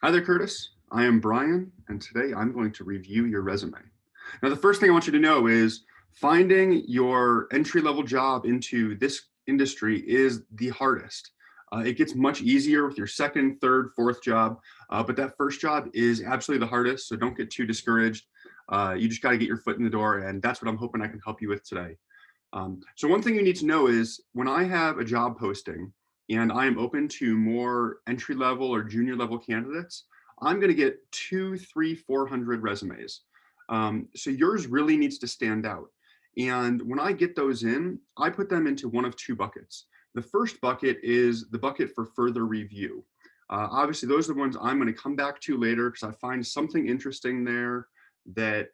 Hi there, Curtis. I am Brian, and today I'm going to review your resume. Now, the first thing I want you to know is finding your entry-level job into this industry is the hardest. It gets much easier with your second, third, fourth job, but that first job is absolutely the hardest, so don't get too discouraged. You just got to get your foot in the door, and that's what I'm hoping I can help you with today. So one thing you need to know is when I have a job posting and I am open to more entry level or junior level candidates, I'm going to get 2, 3, 400 resumes. So yours really needs to stand out. And when I get those in, I put them into one of two buckets. The first bucket is the bucket for further review. Obviously, those are the ones I'm going to come back to later because I find something interesting there that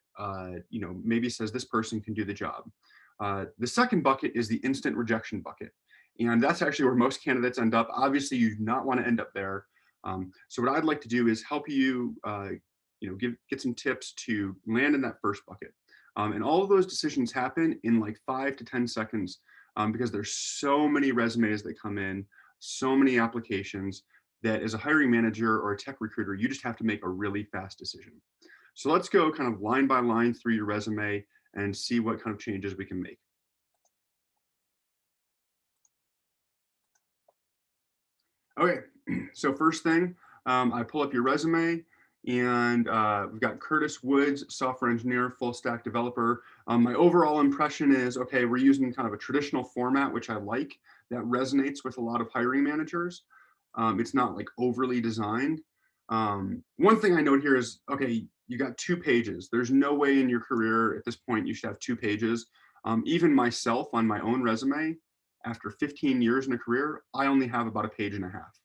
maybe says this person can do the job. The second bucket is the instant rejection bucket. And that's actually where most candidates end up. Obviously, you do not want to end up there. So what I'd like to do is help you, get some tips to land in that first bucket. And all of those decisions happen in like 5 to 10 seconds because there's so many resumes that come in, so many applications that as a hiring manager or a tech recruiter, you just have to make a really fast decision. So let's go kind of line by line through your resume and see what kind of changes we can make. Okay, so first thing, I pull up your resume and we've got Curtis Woods, software engineer, full stack developer. My overall impression is, okay, we're using kind of a traditional format, which I like, that resonates with a lot of hiring managers. It's not like overly designed. One thing I note here is, okay, you got 2 pages. There's no way in your career at this point you should have 2 pages. Even myself on my own resume, after 15 years in a career, I only have about a page and a half.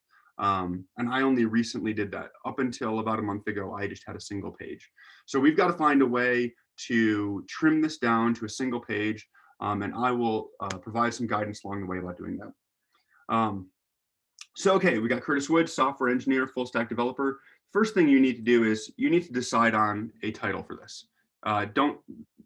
And I only recently did that. Up until about a month ago, I just had a single page. So we've got to find a way to trim this down to a single page, and I will provide some guidance along the way about doing that. Okay, we got Curtis Wood, software engineer, full stack developer. First thing you need to do is you need to decide on a title for this.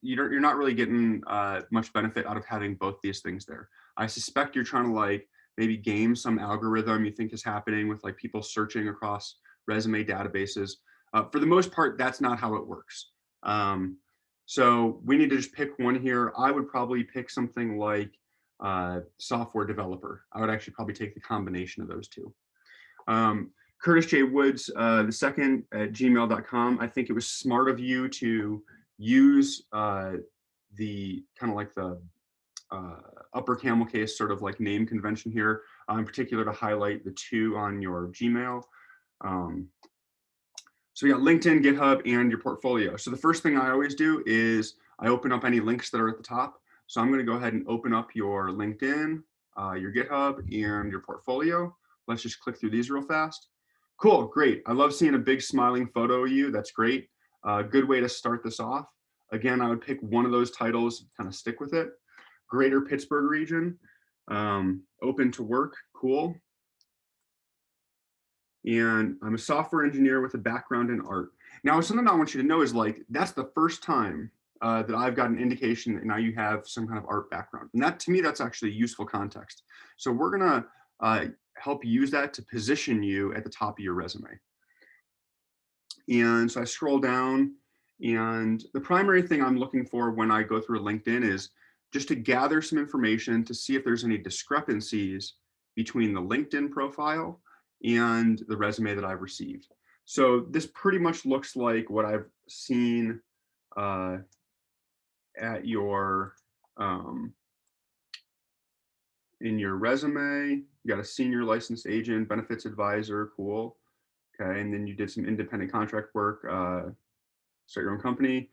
You're not really getting much benefit out of having both these things there. I suspect you're trying to like maybe game some algorithm you think is happening with like people searching across resume databases. For the most part, that's not how it works. So we need to just pick one here. I would probably pick something like software developer. I would actually probably take the combination of those two. Curtis J. Woods, the second at gmail.com. I think it was smart of you to use the kind of like the upper camel case sort of like name convention here, in particular to highlight the two on your Gmail. So we got LinkedIn, GitHub, and your portfolio. So the first thing I always do is I open up any links that are at the top. So I'm going to go ahead and open up your LinkedIn, your GitHub, and your portfolio. Let's just click through these real fast. Cool, great. I love seeing a big smiling photo of you. That's great. Good way to start this off. Again, I would pick one of those titles, kind of stick with it. Greater Pittsburgh region, open to work, cool. And I'm a software engineer with a background in art. Now, something I want you to know is like, that's the first time that I've got an indication that now you have some kind of art background. And that to me, that's actually useful context. So we're gonna help use that to position you at the top of your resume. And so I scroll down and the primary thing I'm looking for when I go through LinkedIn is just to gather some information to see if there's any discrepancies between the LinkedIn profile and the resume that I've received. So this pretty much looks like what I've seen at your in your resume. You got a senior licensed agent, benefits advisor, cool. Okay, and then you did some independent contract work, start your own company.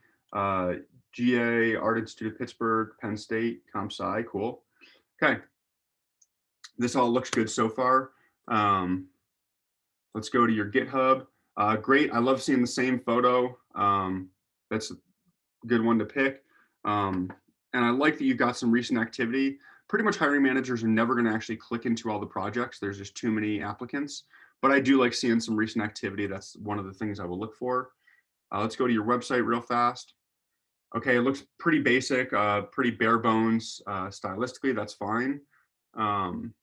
GA, Art Institute of Pittsburgh, Penn State, Comp Sci, cool. Okay, this all looks good so far. Let's go to your GitHub. Great, I love seeing the same photo. That's a good one to pick. And I like that you've got some recent activity. Pretty much hiring managers are never gonna actually click into all the projects. There's just too many applicants. But I do like seeing some recent activity. That's one of the things I will look for. Let's go to your website real fast. Okay, it looks pretty basic, pretty bare bones stylistically. That's fine. Um,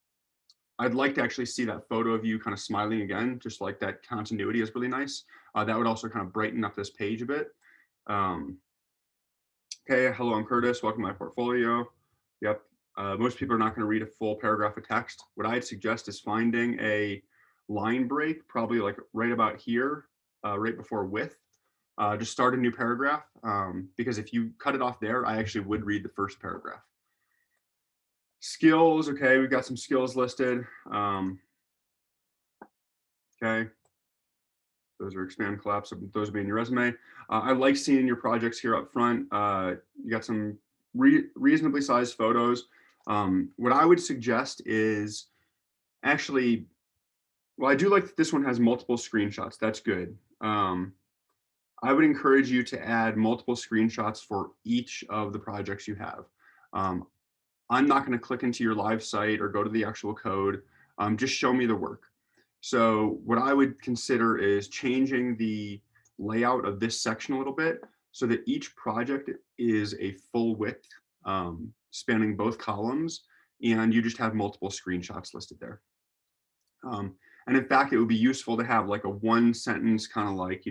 I'd like to actually see that photo of you kind of smiling again, just like that continuity is really nice. That would also kind of brighten up this page a bit. Um, okay, hello, I'm Curtis. Welcome to my portfolio. Yep. Most people are not going to read a full paragraph of text. What I'd suggest is finding a line break, probably like right about here, right before with. Just start a new paragraph, because if you cut it off there, I actually would read the first paragraph. Skills, okay, we've got some skills listed. Okay, those are expand, collapse, those would be in your resume. I like seeing your projects here up front. You got some reasonably sized photos. What I would suggest is actually, well, I do like that this one has multiple screenshots. That's good. I would encourage you to add multiple screenshots for each of the projects you have. I'm not going to click into your live site or go to the actual code. Just show me the work. So what I would consider is changing the layout of this section a little bit so that each project is a full width, spanning both columns, and you just have multiple screenshots listed there. And in fact, it would be useful to have like a one sentence kind of like,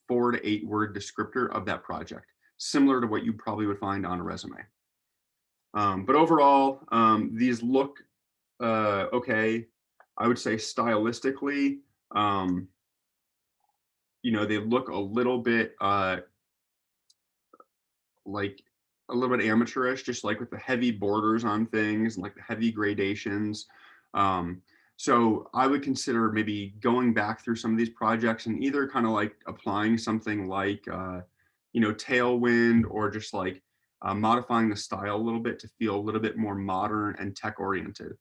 4 to 8 word descriptor of that project, similar to what you probably would find on a resume. But overall, these look okay. I would say stylistically, they look a little bit like a little bit amateurish, just like with the heavy borders on things and like the heavy gradations. So I would consider maybe going back through some of these projects and either kind of like applying something like, Tailwind, or just like modifying the style a little bit to feel a little bit more modern and tech oriented.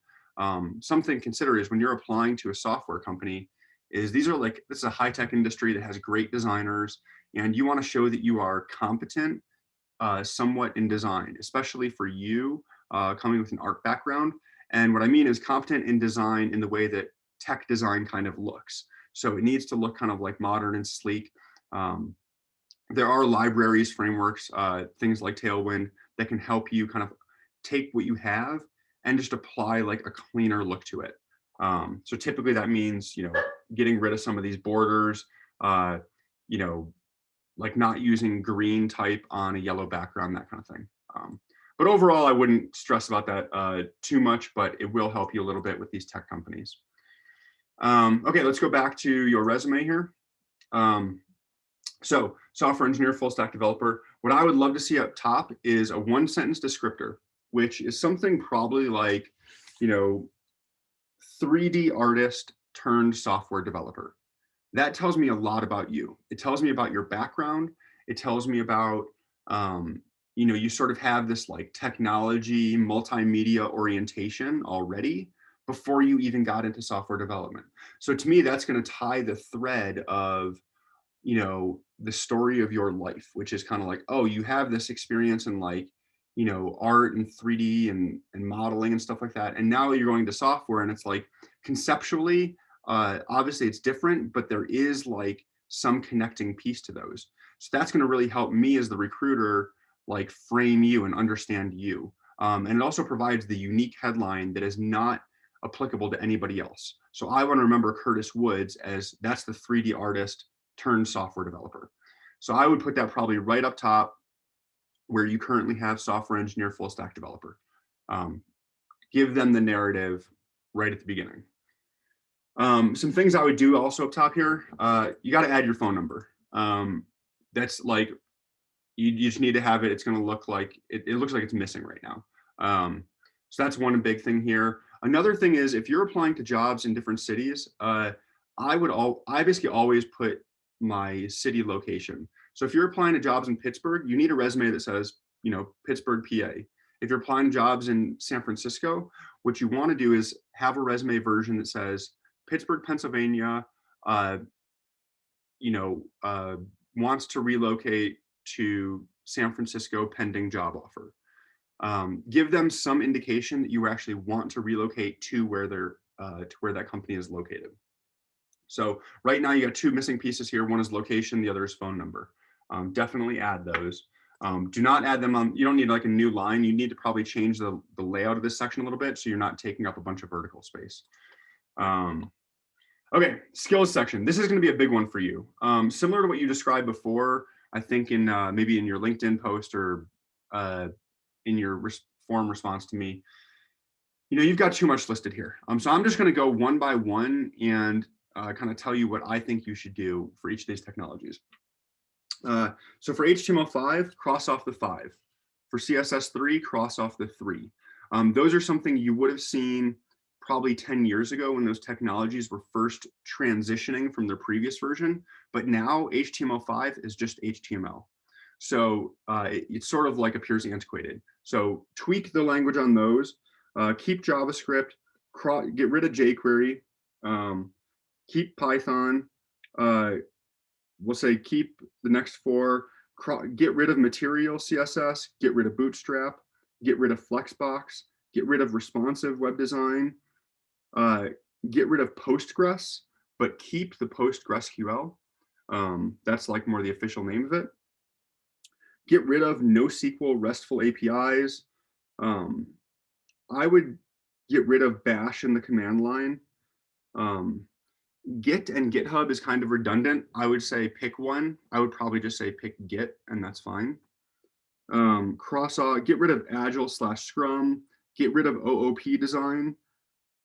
Something to consider is when you're applying to a software company, is this is a high tech industry that has great designers, and you want to show that you are competent somewhat in design, especially for you coming with an art background. And what I mean is competent in design in the way that tech design kind of looks. So it needs to look kind of like modern and sleek. There are libraries, frameworks, things like Tailwind that can help you kind of take what you have and just apply like a cleaner look to it. So typically that means, getting rid of some of these borders, you know, like not using green type on a yellow background, that kind of thing. But overall, I wouldn't stress about that too much, but it will help you a little bit with these tech companies. Okay, let's go back to your resume here. So software engineer, full stack developer. What I would love to see up top is a one sentence descriptor, which is something probably like, 3D artist turned software developer. That tells me a lot about you. It tells me about your background. It tells me about, you sort of have this like technology, multimedia orientation already before you even got into software development. So to me, that's going to tie the thread of, the story of your life, which is kind of like, oh, you have this experience in like, art and 3D and modeling and stuff like that. And now you're going to software and it's like conceptually, obviously it's different, but there is like some connecting piece to those. So that's going to really help me as the recruiter, like frame you and understand you. And it also provides the unique headline that is not applicable to anybody else. So I want to remember Curtis Woods as that's the 3D artist turned software developer. So I would put that probably right up top where you currently have software engineer, full stack developer. Give them the narrative right at the beginning. Some things I would do also up top here, you got to add your phone number. That's like, you just need to have it. It's going to look like, it looks like it's missing right now. So that's one big thing here. Another thing is if you're applying to jobs in different cities, I basically always put my city location. So if you're applying to jobs in Pittsburgh, you need a resume that says, Pittsburgh, PA. If you're applying to jobs in San Francisco, what you want to do is have a resume version that says Pittsburgh, Pennsylvania, wants to relocate to San Francisco pending job offer. Give them some indication that you actually want to relocate to where that company is located. So right now you got two missing pieces here. One is location, the other is phone number. Definitely add those. Do not add them on. You don't need like a new line. You need to probably change the layout of this section a little bit so you're not taking up a bunch of vertical space. Okay, skills section. This is going to be a big one for you. Similar to what you described before, I think in maybe in your LinkedIn post or in your form response to me, you've got too much listed here. So I'm just going to go one by one and kind of tell you what I think you should do for each of these technologies. So for HTML5, cross off the 5. For CSS3, cross off the 3. Those are something you would have seen probably 10 years ago when those technologies were first transitioning from their previous version, but now HTML5 is just HTML. So it sort of like appears antiquated. So tweak the language on those, keep JavaScript, get rid of jQuery, keep Python, we'll say keep the next 4, get rid of Material CSS, get rid of Bootstrap, get rid of Flexbox, get rid of responsive web design, get rid of Postgres, but keep the PostgreSQL. That's like more the official name of it. Get rid of NoSQL RESTful APIs. I would get rid of Bash in the command line. Git and GitHub is kind of redundant. I would say pick one. I would probably just say pick Git, and that's fine. Get rid of Agile/Scrum. Get rid of OOP design.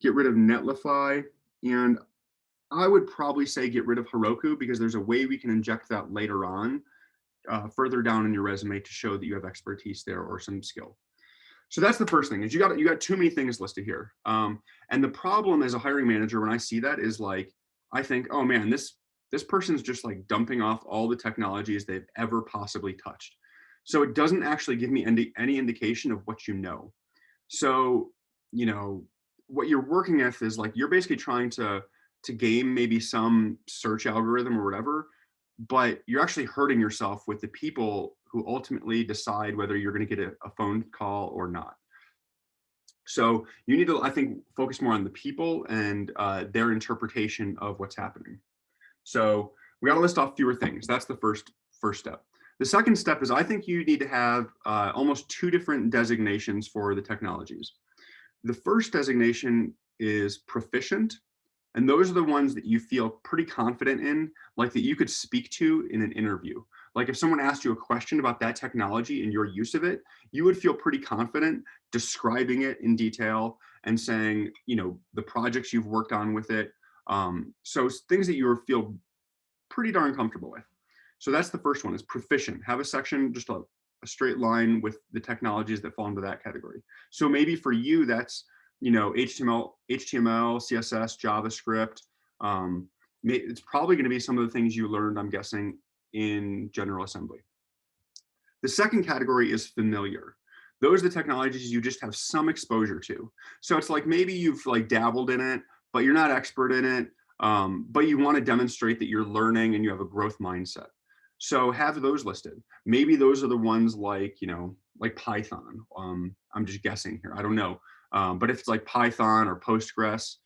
Get rid of Netlify, and I would probably say get rid of Heroku because there's a way we can inject that later on, further down in your resume to show that you have expertise there or some skill. So that's the first thing is you got too many things listed here. And the problem as a hiring manager when I see that is like, I think, oh man, this person's just like dumping off all the technologies they've ever possibly touched. So it doesn't actually give me any indication of what you know. So, what you're working with is like you're basically trying to game maybe some search algorithm or whatever, but you're actually hurting yourself with the people who ultimately decide whether you're going to get a phone call or not. So you need to, I think, focus more on the people and their interpretation of what's happening. So we got to list off fewer things. That's the first step. The second step is I think you need to have almost 2 different designations for the technologies. The first designation is proficient, and those are the ones that you feel pretty confident in, like that you could speak to in an interview. Like if someone asked you a question about that technology and your use of it, you would feel pretty confident describing it in detail and saying, the projects you've worked on with it. So things that you feel pretty darn comfortable with. So that's the first one is proficient. Have a section, just a straight line with the technologies that fall into that category. So maybe for you, that's, HTML, CSS, JavaScript. It's probably going to be some of the things you learned, I'm guessing, in General Assembly. The second category is familiar. Those are the technologies you just have some exposure to. So it's like maybe you've like dabbled in it, but you're not expert in it, but you want to demonstrate that you're learning and you have a growth mindset. So have those listed. Maybe those are the ones like, like Python. I'm just guessing here. I don't know. But if it's like Python or Postgres,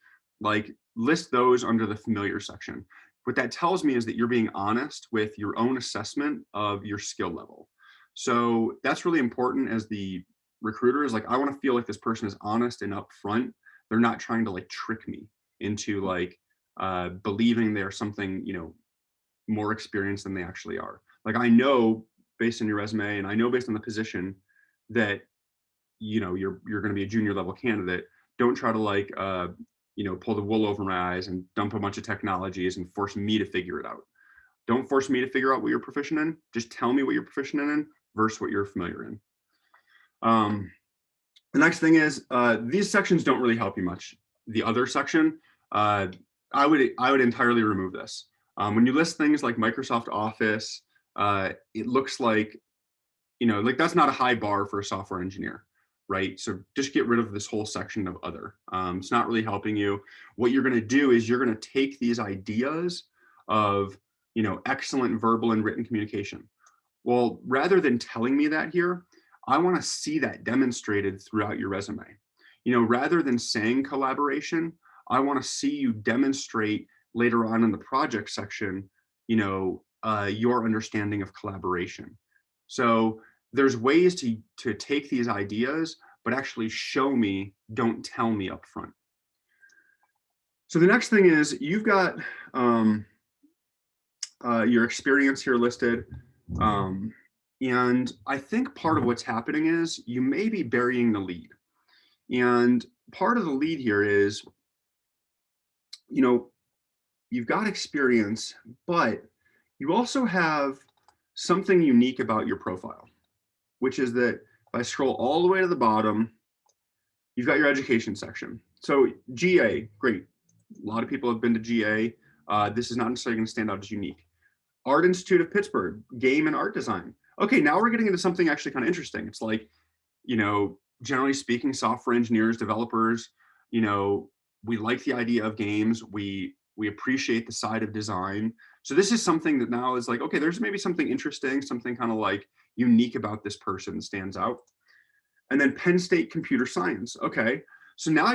like list those under the familiar section. What that tells me is that you're being honest with your own assessment of your skill level. So that's really important as the recruiter is like, I want to feel like this person is honest and upfront. They're not trying to like trick me into like believing they're something, more experienced than they actually are. Like I know based on your resume and I know based on the position that you're going to be a junior level candidate. Don't try to like pull the wool over my eyes and dump a bunch of technologies and force me to figure it out. Don't force me to figure out what you're proficient in. Just tell me what you're proficient in versus what you're familiar in. The next thing is these sections don't really help you much. The other section, I would entirely remove this. When you list things like Microsoft Office, it looks like, like that's not a high bar for a software engineer, right? So just get rid of this whole section of other. It's not really helping you. What you're going to do is you're going to take these ideas of, excellent verbal and written communication. Well, rather than telling me that here, I want to see that demonstrated throughout your resume. Rather than saying collaboration, I want to see you demonstrate later on in the project section, your understanding of collaboration. So there's ways to take these ideas, but actually show me, don't tell me up front. So the next thing is you've got your experience here listed. And I think part of what's happening is you may be burying the lead. And part of the lead here is, you know, you've got experience, but you also have something unique about your profile, which is that if I scroll all the way to the bottom, you've got your education section. So GA, great. A lot of people have been to GA. This is not necessarily going to stand out as unique. Art Institute of Pittsburgh, game and art design. Okay, now we're getting into something actually kind of interesting. It's like, you know, generally speaking, software engineers, developers, you know, we like the idea of games. We appreciate the side of design. So this is something that now is like, okay, there's maybe something interesting, something kind of like unique about this person that stands out. And then Penn State computer science. Okay, so now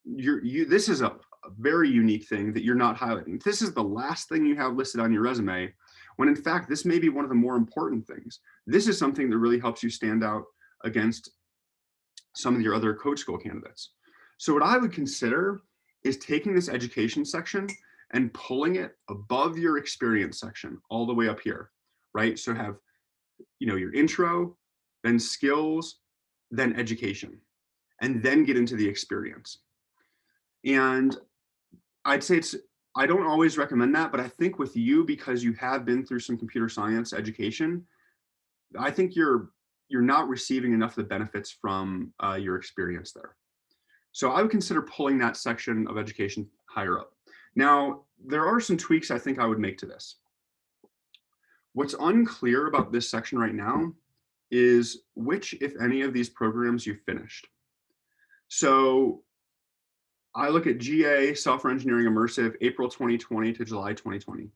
this is a very unique thing that you're not highlighting. This is the last thing you have listed on your resume, when in fact, this may be one of the more important things. This is something that really helps you stand out against some of your other code school candidates. So what I would consider is taking this education section and pulling it above your experience section all the way up here, right? So have, you know, your intro, then skills, then education, and then get into the experience. And I'd say I don't always recommend that, but I think with you, because you have been through some computer science education, I think you're not receiving enough of the benefits from your experience there. So I would consider pulling that section of education higher up. Now, there are some tweaks I think I would make to this. What's unclear about this section right now is which, if any, of these programs you finished. So I look at GA, Software Engineering Immersive, April 2020 to July 2020.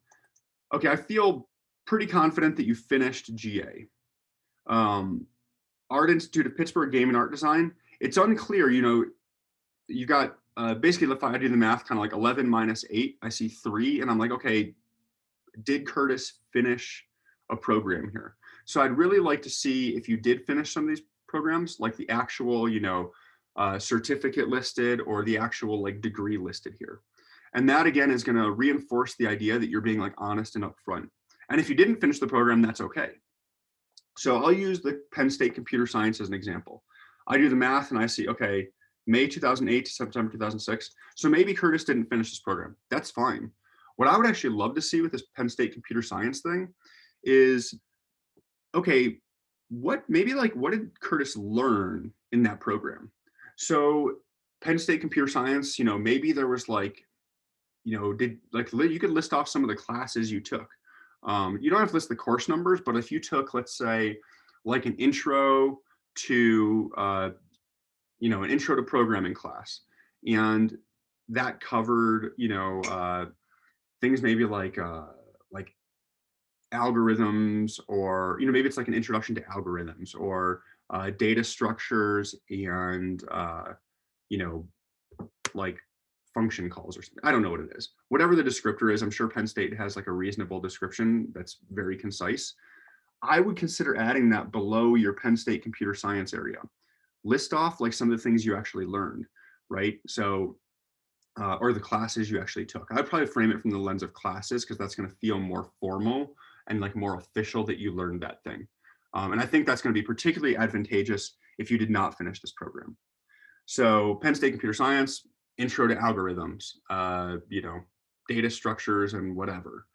Okay, I feel pretty confident that you finished GA. Art Institute of Pittsburgh, Game and Art Design. It's unclear, you know, you got basically, if I do the math, kind of like 11 minus 8, I see 3, and I'm like, okay, did Curtis finish a program here? So I'd really like to see if you did finish some of these programs, like the actual, you know, certificate listed or the actual like degree listed here. And that again is going to reinforce the idea that you're being like honest and upfront. And if you didn't finish the program, that's okay. So I'll use the Penn State computer science as an example. I do the math and I see, okay, May 2008 to September 2006. So maybe Curtis didn't finish this program. That's fine. What I would actually love to see with this Penn State computer science thing is, okay, what did Curtis learn in that program? So Penn State computer science, you know, maybe there was like, you know, you could list off some of the classes you took. You don't have to list the course numbers, but if you took, let's say, like an intro to, you know, an intro to programming class, and that covered, you know, things maybe like algorithms, or, you know, maybe it's like an introduction to algorithms, or data structures, and, you know, like function calls or something. I don't know what it is. Whatever the descriptor is, I'm sure Penn State has like a reasonable description that's very concise. I would consider adding that below your Penn State computer science area. List off like some of the things you actually learned, right? So, or the classes you actually took. I'd probably frame it from the lens of classes, because that's going to feel more formal and like more official that you learned that thing. And I think that's going to be particularly advantageous if you did not finish this program. So Penn State computer science, intro to algorithms, you know, data structures and whatever.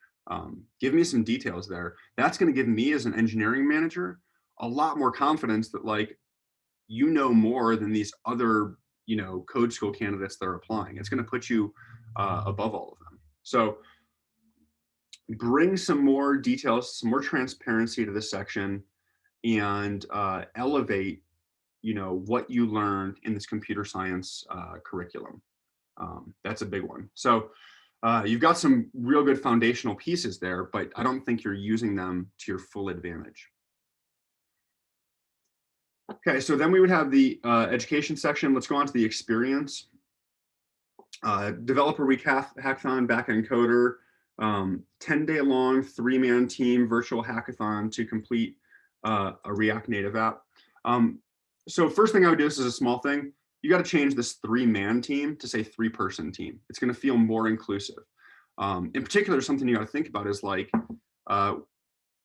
Give me some details there. That's going to give me as an engineering manager a lot more confidence that like, you know, more than these other, you know, code school candidates that are applying. It's going to put you above all of them. So bring some more details, some more transparency to this section, and elevate, you know, what you learned in this computer science curriculum. That's a big one. So you've got some real good foundational pieces there, but I don't think you're using them to your full advantage. Okay, so then we would have the education section. Let's go on to the experience. Developer Week Hackathon, backend coder, 10-day long 3-man team virtual hackathon to complete a React Native app. So first thing I would do, this is a small thing, you got to change this 3-man team to say 3-person team. It's going to feel more inclusive. In particular, something you got to think about is like,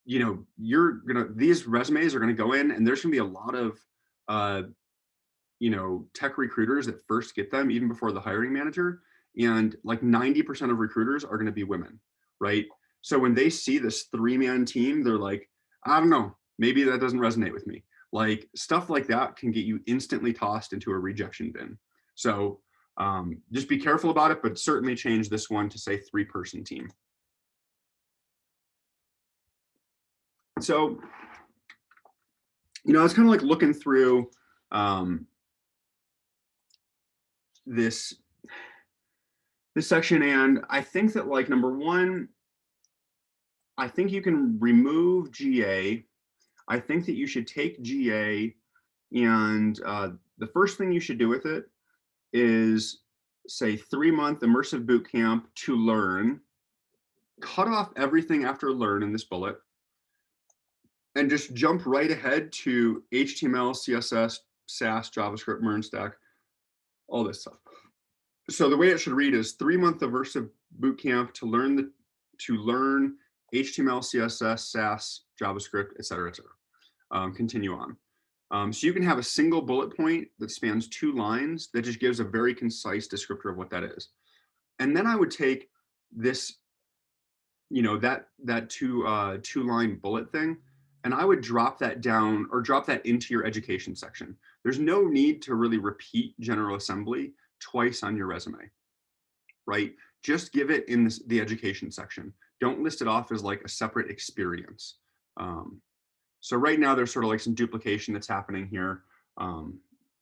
these resumes are going to go in, and there's going to be a lot of, tech recruiters that first get them even before the hiring manager. And like 90% of recruiters are going to be women, right? So when they see this 3-man team, they're like, I don't know, maybe that doesn't resonate with me. Like stuff like that can get you instantly tossed into a rejection bin. So just be careful about it, but certainly change this one to say 3-person team. So, I was kind of like looking through this section, and I think that like number one, I think you can remove GA. I think that you should take GA, and the first thing you should do with it is say 3-month immersive boot camp to learn. Cut off everything after learn in this bullet, and just jump right ahead to HTML, CSS, Sass, JavaScript, MERN stack, all this stuff. So the way it should read is 3-month immersive boot camp to learn HTML, CSS, Sass, JavaScript, et cetera, et cetera. Continue on. So you can have a single bullet point that spans 2 lines that just gives a very concise descriptor of what that is. And then I would take this, that 2-line bullet thing, and I would drop that down or drop that into your education section. There's no need to really repeat General Assembly twice on your resume, right? Just give it in the education section. Don't list it off as like a separate experience. So right now there's sort of like some duplication that's happening here.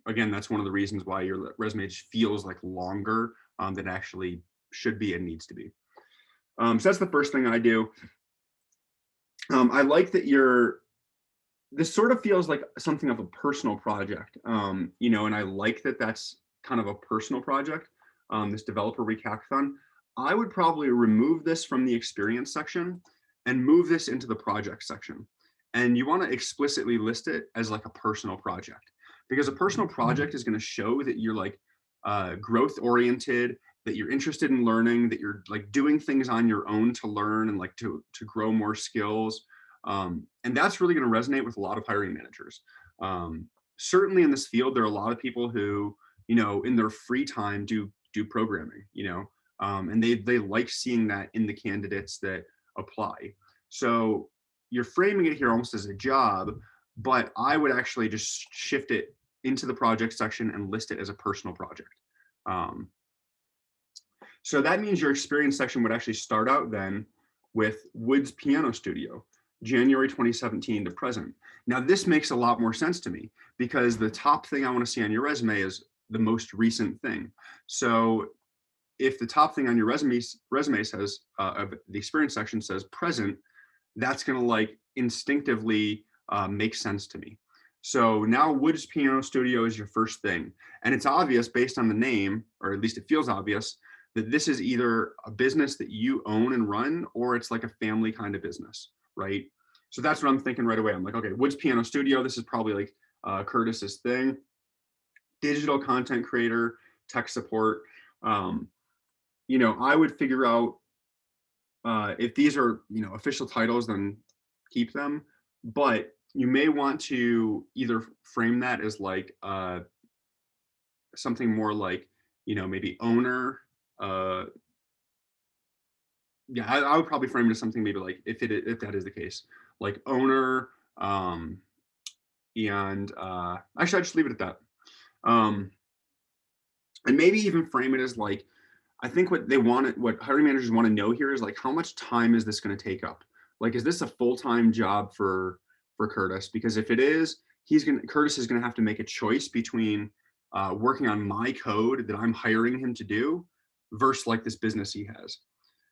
Again, that's one of the reasons why your resume feels like longer than it actually should be and needs to be. So that's the first thing I do. I like that this sort of feels like something of a personal project, and I like that that's kind of a personal project, this developer week hackathon. I would probably remove this from the experience section and move this into the project section. And you want to explicitly list it as like a personal project, because a personal project is going to show that you're like growth oriented, that you're interested in learning, that you're like doing things on your own to learn and like to grow more skills. And that's really going to resonate with a lot of hiring managers. Certainly in this field, there are a lot of people who, in their free time do programming, and they like seeing that in the candidates that apply. So you're framing it here almost as a job, but I would actually just shift it into the project section and list it as a personal project. So that means your experience section would actually start out then with Woods Piano Studio, January 2017 to present. Now this makes a lot more sense to me, because the top thing I want to see on your resume is the most recent thing. So if the top thing on your resume says, of the experience section says present, that's going to like instinctively make sense to me. So now Woods Piano Studio is your first thing. And it's obvious based on the name, or at least it feels obvious, that this is either a business that you own and run, or it's like a family kind of business, right? So that's what I'm thinking right away. I'm like, okay, Woods Piano Studio, this is probably like Curtis's thing. Digital content creator, tech support. I would figure out if these are, official titles, then keep them. But you may want to either frame that as like something more like, maybe owner. Yeah, I would probably frame it as something maybe like, if that is the case, like owner. And actually, I just leave it at that. And maybe even frame it as like, I think what hiring managers want to know here is like, how much time is this going to take up? Like, is this a full-time job for Curtis? Because if it is, Curtis is going to have to make a choice between working on my code that I'm hiring him to do versus like this business he has.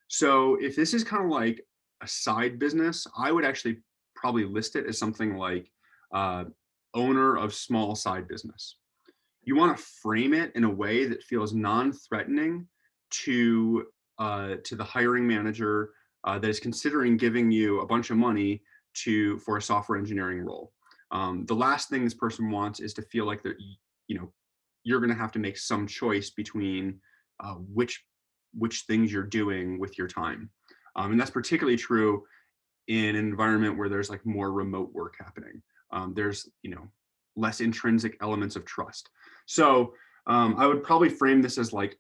So if this is kind of like a side business, I would actually probably list it as something like owner of small side business. You want to frame it in a way that feels non-threatening to the hiring manager that is considering giving you a bunch of money for a software engineering role. The last thing this person wants is to feel like they're, you're going to have to make some choice between which things you're doing with your time. And that's particularly true in an environment where there's like more remote work happening. There's, less intrinsic elements of trust. So I would probably frame this as like,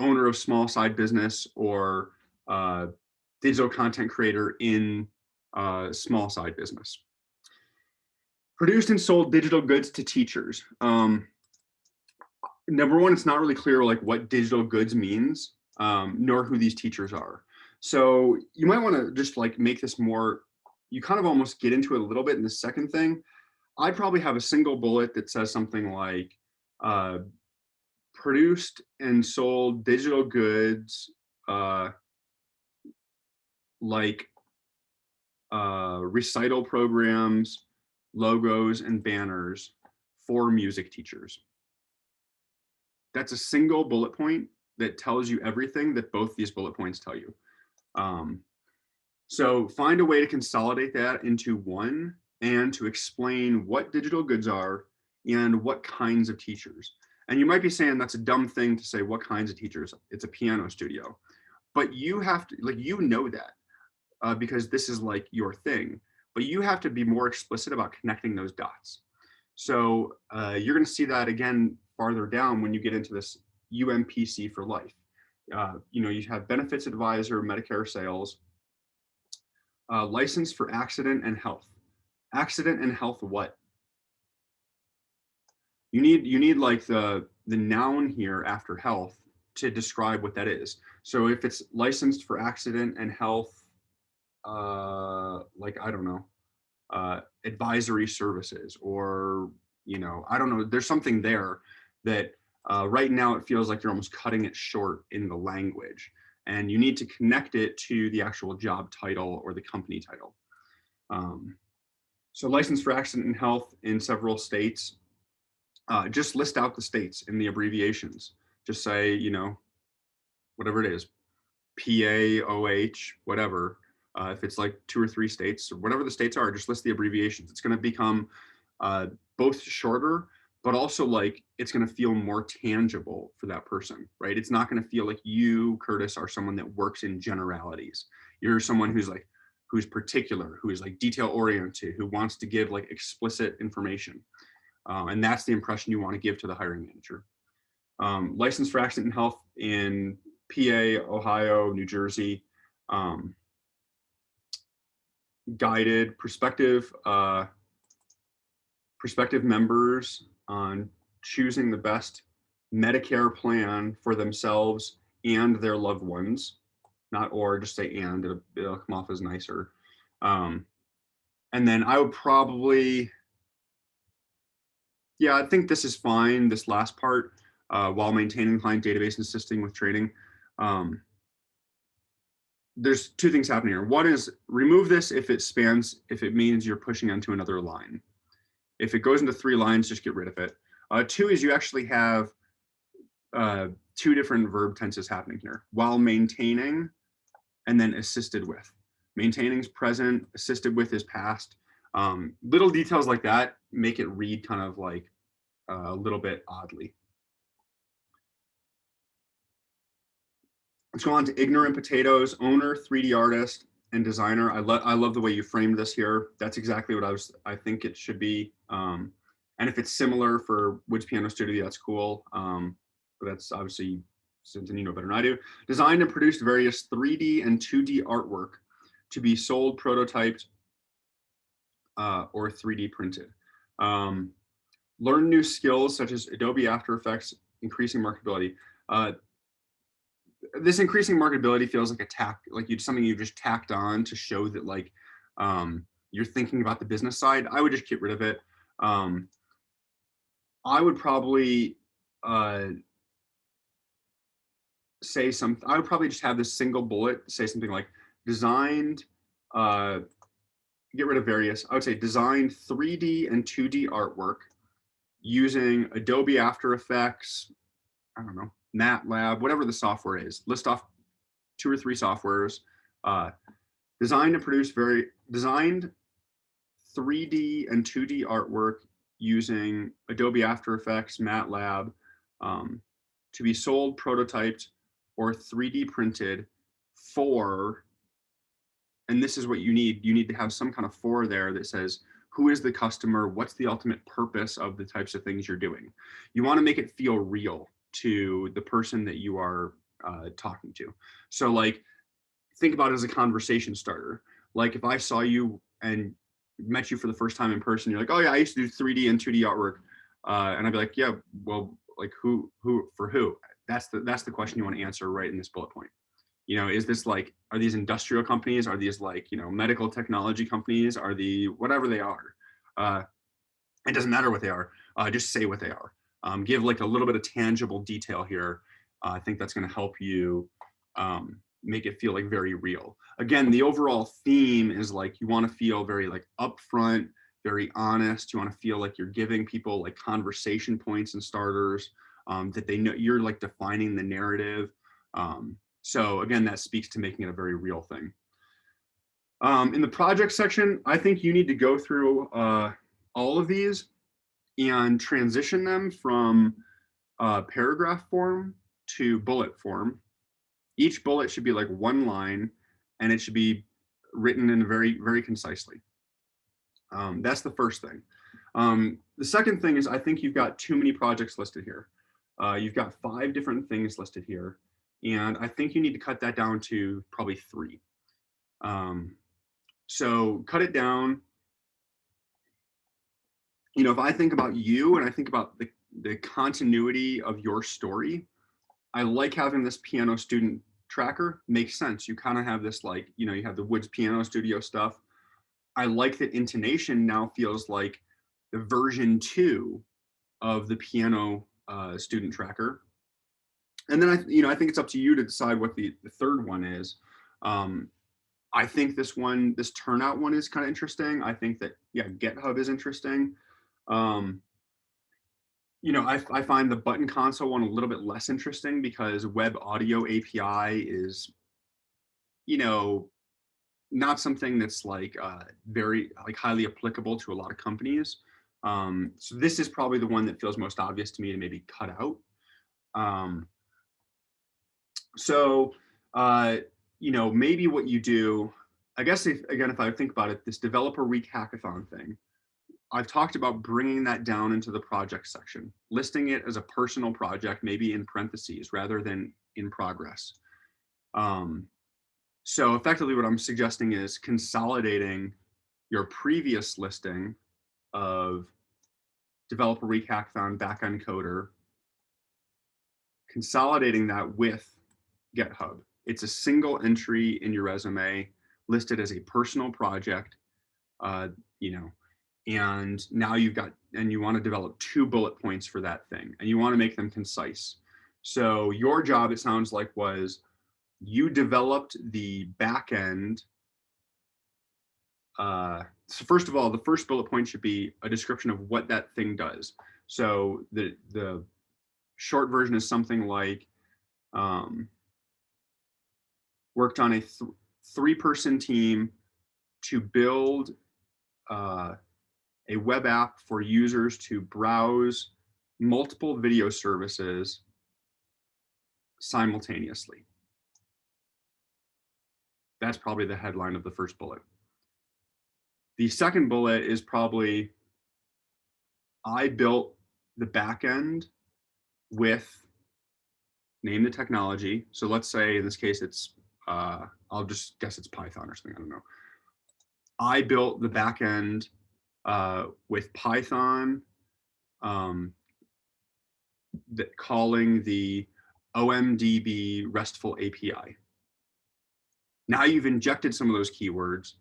owner of small side business or digital content creator in small side business. Produced and sold digital goods to teachers. Number one, it's not really clear like what digital goods means, nor who these teachers are. So you might want to just like make this more, you kind of almost get into it a little bit in the second thing. I'd probably have a single bullet that says something like produced and sold digital goods like recital programs, logos, and banners for music teachers. That's a single bullet point that tells you everything that both these bullet points tell you. So find a way to consolidate that into one and to explain what digital goods are and what kinds of teachers. And you might be saying that's a dumb thing to say what kinds of teachers. It's a piano studio. But you have to, like, that because this is like your thing. But you have to be more explicit about connecting those dots. So you're going to see that again farther down when you get into this UMPC for life. You have benefits advisor, Medicare sales, license for accident and health. Accident and health what? You need like the noun here after health to describe what that is. So if it's licensed for accident and health, like, I don't know, advisory services, or, I don't know, there's something there that right now it feels like you're almost cutting it short in the language, and you need to connect it to the actual job title or the company title. So license for accident and health in several states. Just list out the states in the abbreviations. Just say, whatever it is, PA, OH, whatever. If it's like 2 or 3 states, or whatever the states are, just list the abbreviations. It's going to become both shorter, but also like it's going to feel more tangible for that person, right? It's not going to feel like you, Curtis, are someone that works in generalities. You're someone who's particular, who is like detail oriented, who wants to give like explicit information. And that's the impression you want to give to the hiring manager. License for accident and health in PA, Ohio, New Jersey. Guided prospective members on choosing the best Medicare plan for themselves and their loved ones. Not or, just say and, it'll come off as nicer. And then I would probably, yeah, I think this is fine, this last part, while maintaining client database and assisting with trading. There's 2 things happening here. One is remove this if it means you're pushing onto another line. If it goes into 3 lines, just get rid of it. 2 is you actually have 2 different verb tenses happening here. While maintaining, and then assisted with. Maintaining is present, assisted with is past. Little details like that make it read kind of like a little bit oddly. Let's go on to ignorant potatoes, owner, 3D artist, and designer. I love the way you framed this here. That's exactly what I think it should be. And if it's similar for Woods Piano Studio, that's cool. But that's obviously something you know better than I do. Designed and produced various 3D and 2D artwork to be sold, prototyped, or 3D printed. Learn new skills such as Adobe After Effects, increasing marketability. This increasing marketability feels like something you just tacked on to show that like you're thinking about the business side. I would just get rid of it. I would probably say something. I would probably just have this single bullet say something like designed. Get rid of various. I would say designed 3D and 2D artwork using Adobe After Effects. I don't know, MATLAB, whatever the software is. List off 2 or 3 softwares. Designed 3D and 2D artwork using Adobe After Effects, MATLAB, um, to be sold, prototyped, or 3D printed for, and this is what you need to have some kind of for there that says, who is the customer? What's the ultimate purpose of the types of things you're doing? You want to make it feel real to the person that you are talking to. So like, think about it as a conversation starter. Like if I saw you and met you for the first time in person, you're like, oh yeah, I used to do 3D and 2D artwork. And I'd be like, yeah, well, like for who? That's the question you want to answer right in this bullet point. You know, is this like, are these industrial companies? Are these like, you know, medical technology companies? Are the, whatever they are? Uh, it doesn't matter what they are. Just say what they are. Give like a little bit of tangible detail here. I think that's going to help you make it feel like very real. Again, the overall theme is like you want to feel very like upfront, very honest. You want to feel like you're giving people like conversation points and starters, that they know you're like defining the narrative. So again, that speaks to making it a very real thing. In the project section, I think you need to go through all of these and transition them from paragraph form to bullet form. Each bullet should be like one line, and it should be written in very, very concisely. That's the first thing. The second thing is I think you've got too many projects listed here. You've got 5 different things listed here, and I think you need to cut that down to probably 3. So cut it down. You know, if I think about you and I think about the continuity of your story, I like having this piano student tracker. Makes sense. You kind of have this like, you know, you have the Woods Piano Studio stuff. I like that intonation now feels like the version 2 of the piano student tracker. And then I think it's up to you to decide what the third one is. I think this turnout one is kind of interesting. I think that, yeah, GitHub is interesting. You know, I find the button console one a little bit less interesting because web audio API is, you know, not something that's like very like highly applicable to a lot of companies. So this is probably the one that feels most obvious to me to maybe cut out. Um, so, uh, you know, maybe what you do, I guess, if I think about it, this developer week hackathon thing, I've talked about bringing that down into the project section, listing it as a personal project, maybe in parentheses rather than in progress. So effectively what I'm suggesting is consolidating your previous listing of developer week hackathon backend coder, consolidating that with GitHub. It's a single entry in your resume listed as a personal project, you know, and now you've got, and you want to develop 2 bullet points for that thing, and you want to make them concise. So your job, it sounds like, was you developed the back end. So first of all, the first bullet point should be a description of what that thing does. So the short version is something like, worked on a 3-person team to build a web app for users to browse multiple video services simultaneously. That's probably the headline of the first bullet. The second bullet is probably, I built the back end with, name the technology. So let's say in this case, it's, I'll just guess it's Python or something, I don't know. I built the back end with Python, calling the OMDB RESTful API. Now you've injected some of those keywords,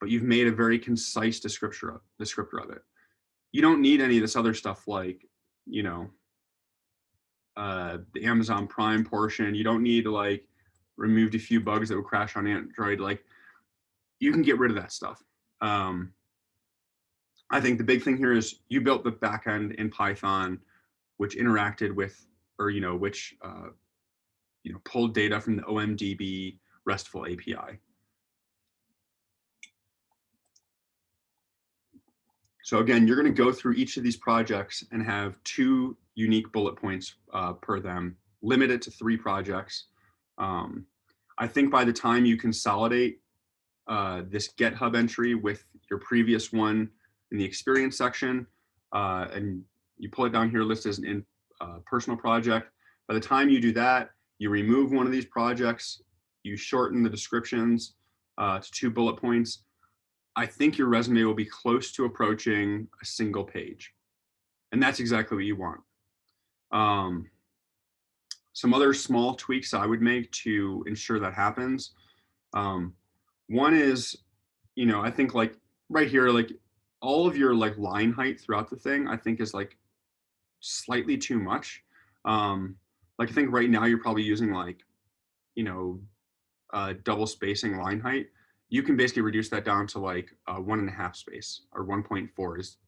but you've made a very concise descriptor of it. You don't need any of this other stuff like, you know, the Amazon Prime portion. You don't need to like removed a few bugs that would crash on Android. Like, you can get rid of that stuff. I think the big thing here is you built the backend in Python, which interacted with, or, you know, which, you know, pulled data from the OMDB RESTful API. So again, you're going to go through each of these projects and have 2 unique bullet points per them, limit it to 3 projects. I think by the time you consolidate this GitHub entry with your previous one in the experience section, and you pull it down here listed as an personal project, by the time you do that, you remove one of these projects, you shorten the descriptions to 2 bullet points. I think your resume will be close to approaching a single page. And that's exactly what you want. Some other small tweaks I would make to ensure that happens. One is, I think like right here, like all of your like line height throughout the thing, I think is like slightly too much. Like I think right now you're probably using like, double spacing line height. You can basically reduce that down to like 1.5 space, or 1.4 is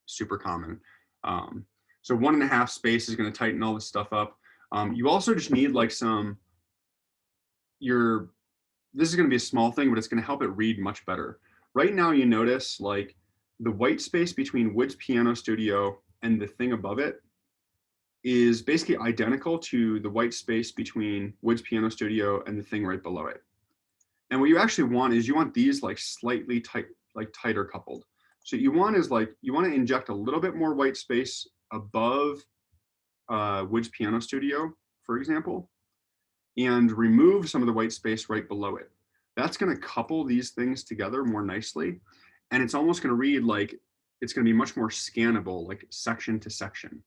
super common. So 1.5 space is going to tighten all this stuff up. You also just need like this is going to be a small thing, but it's going to help it read much better. Right now, you notice like the white space between Wood's Piano Studio and the thing above it is basically identical to the white space between Wood's Piano Studio and the thing right below it. And what you actually want is you want these like slightly tighter coupled. So you want to inject a little bit more white space above Wood's Piano Studio, for example, and remove some of the white space right below it. That's going to couple these things together more nicely. And it's almost going to read like it's going to be much more scannable, like section to section,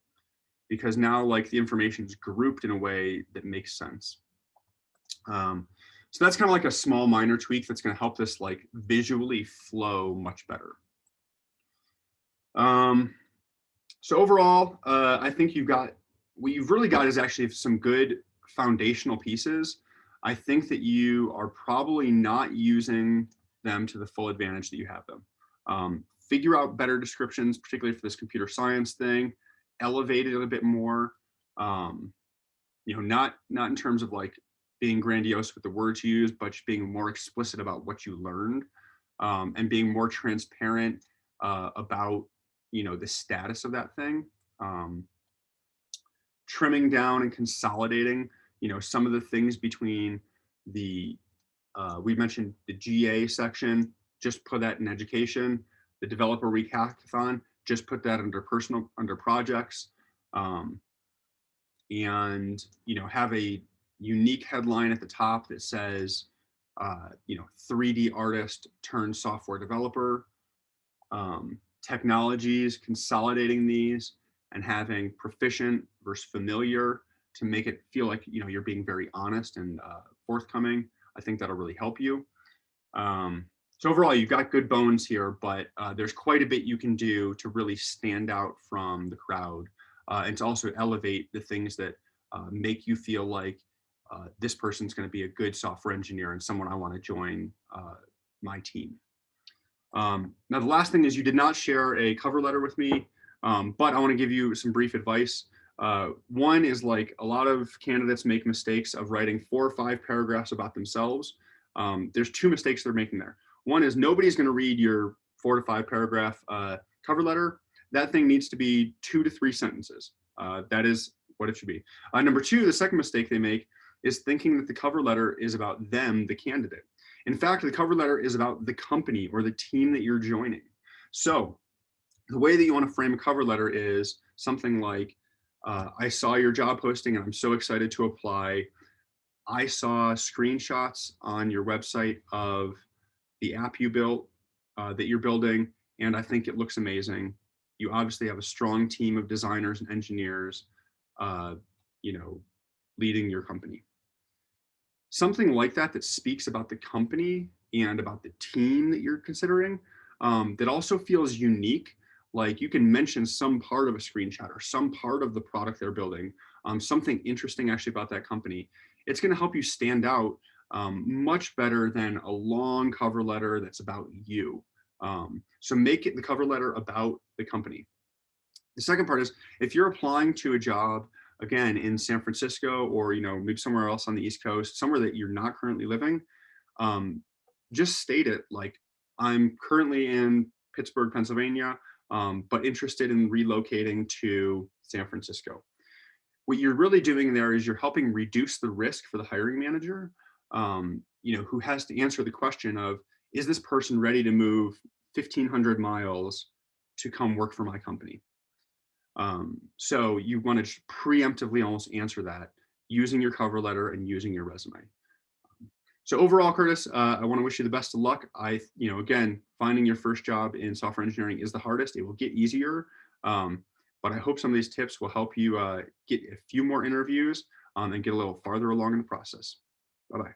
because now like the information is grouped in a way that makes sense. So that's kind of like a small minor tweak that's going to help this like visually flow much better. So overall, I think what you've really got is actually some good foundational pieces. I think that you are probably not using them to the full advantage that you have them. Figure out better descriptions, particularly for this computer science thing, elevate it a bit more, not in terms of like being grandiose with the words you use, but just being more explicit about what you learned, and being more transparent about the status of that thing. Trimming down and consolidating some of the things between the we mentioned the GA section, just put that in education. The developer week hackathon, just put that under projects, and have a unique headline at the top that says 3D artist turned software developer. Technologies, consolidating these and having proficient versus familiar to make it feel like you're being very honest and forthcoming. I think that'll really help you. So overall, you've got good bones here, but there's quite a bit you can do to really stand out from the crowd, and to also elevate the things that make you feel like this person's going to be a good software engineer and someone I want to join my team. Now, the last thing is you did not share a cover letter with me, but I want to give you some brief advice. One is like a lot of candidates make mistakes of writing 4 or 5 paragraphs about themselves. There's 2 mistakes they're making there. One is nobody's going to read your 4 to 5 paragraph cover letter. That thing needs to be 2 to 3 sentences. That is what it should be. Number 2, the second mistake they make is thinking that the cover letter is about them, the candidate. In fact, the cover letter is about the company or the team that you're joining. So the way that you want to frame a cover letter is something like, I saw your job posting and I'm so excited to apply. I saw screenshots on your website of the app you built, that you're building, and I think it looks amazing. You obviously have a strong team of designers and engineers, leading your company. Something like that speaks about the company and about the team that you're considering, that also feels unique. Like you can mention some part of a screenshot or some part of the product they're building, something interesting actually about that company. It's going to help you stand out much better than a long cover letter that's about you. So make it the cover letter about the company. The second part is if you're applying to a job, again, in San Francisco or maybe somewhere else on the East Coast, somewhere that you're not currently living, just state it like, I'm currently in Pittsburgh, Pennsylvania, but interested in relocating to San Francisco. What you're really doing there is you're helping reduce the risk for the hiring manager, who has to answer the question of, is this person ready to move 1,500 miles to come work for my company? So you want to preemptively almost answer that using your cover letter and using your resume. So overall, Curtis, I want to wish you the best of luck. Again, finding your first job in software engineering is the hardest. It will get easier, but I hope some of these tips will help you get a few more interviews and get a little farther along in the process. Bye-bye.